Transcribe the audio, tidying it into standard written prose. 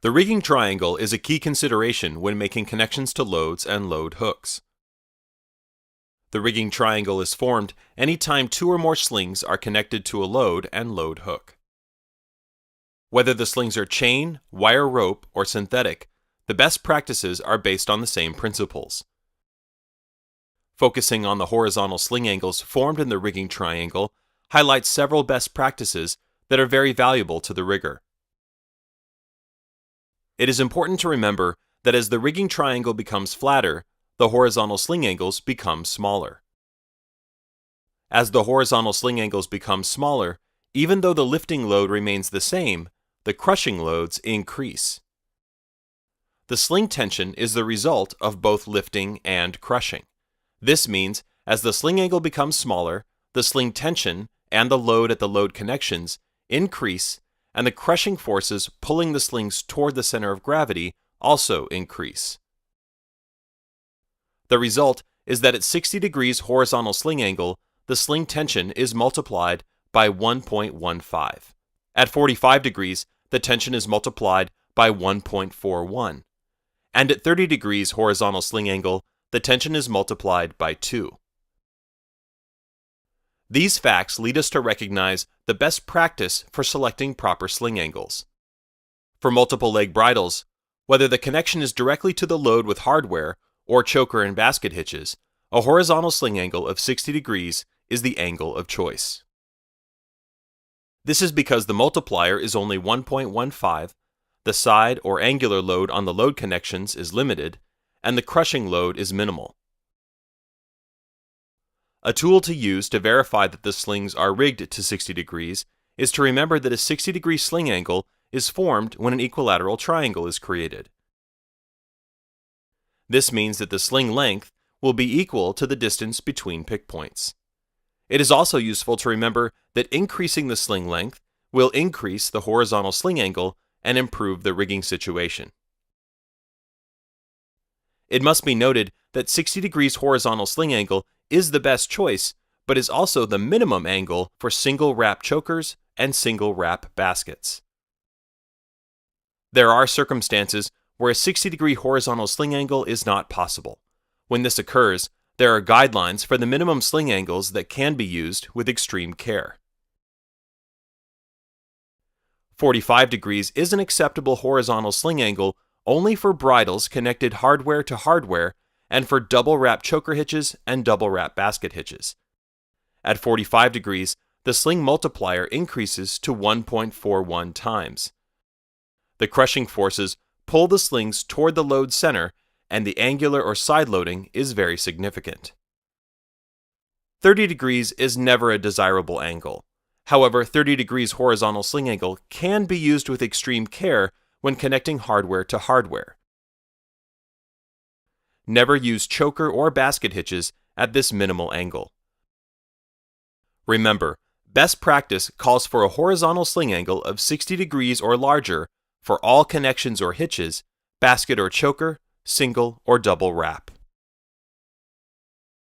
The rigging triangle is a key consideration when making connections to loads and load hooks. The rigging triangle is formed anytime two or more slings are connected to a load and load hook. Whether the slings are chain, wire rope, or synthetic, the best practices are based on the same principles. Focusing on the horizontal sling angles formed in the rigging triangle highlights several best practices that are very valuable to the rigger. It is important to remember that as the rigging triangle becomes flatter, the horizontal sling angles become smaller. As the horizontal sling angles become smaller, even though the lifting load remains the same, the crushing loads increase. The sling tension is the result of both lifting and crushing. This means, as the sling angle becomes smaller, the sling tension and the load at the load connections increase, and the crushing forces pulling the slings toward the center of gravity also increase. The result is that at 60 degrees horizontal sling angle, the sling tension is multiplied by 1.15. At 45 degrees, the tension is multiplied by 1.41. And at 30 degrees horizontal sling angle, the tension is multiplied by 2. These facts lead us to recognize the best practice for selecting proper sling angles. For multiple leg bridles, whether the connection is directly to the load with hardware or choker and basket hitches, a horizontal sling angle of 60 degrees is the angle of choice. This is because the multiplier is only 1.15, the side or angular load on the load connections is limited, and the crushing load is minimal. A tool to use to verify that the slings are rigged to 60 degrees is to remember that a 60-degree sling angle is formed when an equilateral triangle is created. This means that the sling length will be equal to the distance between pick points. It is also useful to remember that increasing the sling length will increase the horizontal sling angle and improve the rigging situation. It must be noted that 60 degrees horizontal sling angle is the best choice, but is also the minimum angle for single wrap chokers and single wrap baskets. There are circumstances where a 60-degree horizontal sling angle is not possible. When this occurs, there are guidelines for the minimum sling angles that can be used with extreme care. 45 degrees is an acceptable horizontal sling angle only for bridles connected hardware to hardware and for double wrap choker hitches and double wrap basket hitches. At 45 degrees, the sling multiplier increases to 1.41 times. The crushing forces pull the slings toward the load center, and the angular or side loading is very significant. 30 degrees is never a desirable angle. However, 30 degrees horizontal sling angle can be used with extreme care when connecting hardware to hardware. Never use choker or basket hitches at this minimal angle. Remember, best practice calls for a horizontal sling angle of 60 degrees or larger for all connections or hitches, basket or choker, single or double wrap.